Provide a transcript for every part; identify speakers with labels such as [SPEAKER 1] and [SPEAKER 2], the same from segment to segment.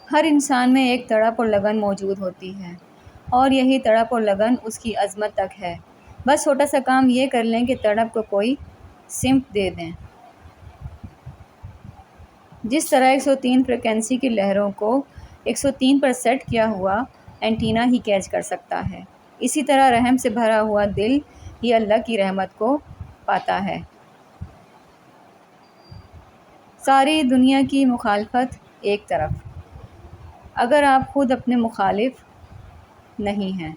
[SPEAKER 1] ہر انسان میں ایک تڑپ اور لگن موجود ہوتی ہے، اور یہی تڑپ اور لگن اس کی عظمت تک ہے۔ بس چھوٹا سا کام یہ کر لیں کہ تڑپ کو کوئی سمت دے دیں۔ جس طرح 103 فریکوینسی کی لہروں کو 103 پر سیٹ کیا ہوا اینٹینا ہی کیچ کر سکتا ہے، اسی طرح رحم سے بھرا ہوا دل ہی اللہ کی رحمت کو پاتا ہے۔ ساری دنیا کی مخالفت ایک طرف، اگر آپ خود اپنے مخالف نہیں ہیں۔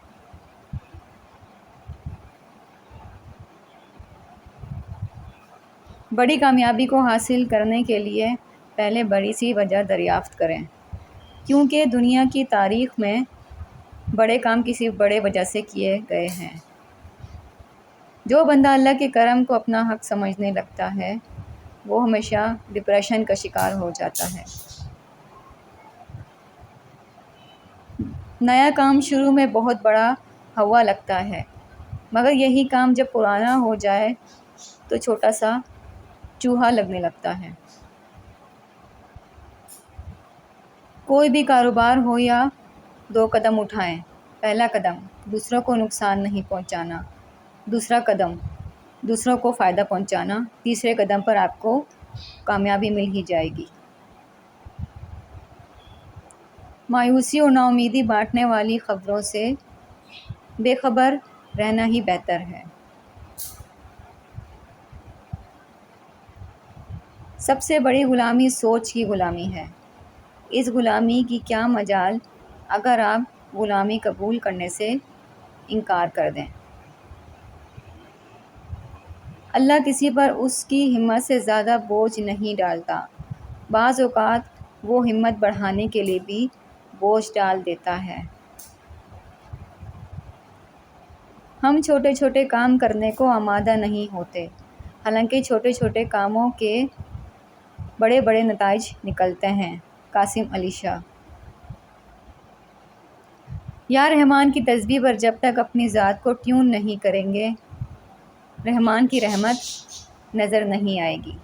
[SPEAKER 1] بڑی کامیابی کو حاصل کرنے کے لیے پہلے بڑی سی وجہ دریافت کریں، کیونکہ دنیا کی تاریخ میں بڑے کام کسی بڑے وجہ سے کیے گئے ہیں۔ جو بندہ اللہ کے کرم کو اپنا حق سمجھنے لگتا ہے وہ ہمیشہ ڈپریشن کا شکار ہو جاتا ہے۔ نیا کام شروع میں بہت بڑا ہوا لگتا ہے، مگر یہی کام جب پرانا ہو جائے تو چھوٹا سا چوہا لگنے لگتا ہے۔ کوئی بھی کاروبار ہو یا 2 قدم اٹھائیں۔ پہلا قدم، دوسروں کو نقصان نہیں پہنچانا۔ دوسرا قدم، دوسروں کو فائدہ پہنچانا۔ تیسرے قدم پر آپ کو کامیابی مل ہی جائے گی۔ مایوسی اور ناامیدی بانٹنے والی خبروں سے بے خبر رہنا ہی بہتر ہے۔ سب سے بڑی غلامی سوچ کی غلامی ہے۔ اس غلامی کی کیا مجال اگر آپ غلامی قبول کرنے سے انکار کر دیں۔ اللہ کسی پر اس کی ہمت سے زیادہ بوجھ نہیں ڈالتا، بعض اوقات وہ ہمت بڑھانے کے لیے بھی بوجھ ڈال دیتا ہے۔ ہم چھوٹے چھوٹے کام کرنے کو آمادہ نہیں ہوتے، حالانکہ چھوٹے چھوٹے کاموں کے بڑے بڑے نتائج نکلتے ہیں۔ قاسم علی شاہ۔ یا رحمان کی تسبیح پر جب تک اپنی ذات کو ٹیون نہیں کریں گے، رحمان کی رحمت نظر نہیں آئے گی۔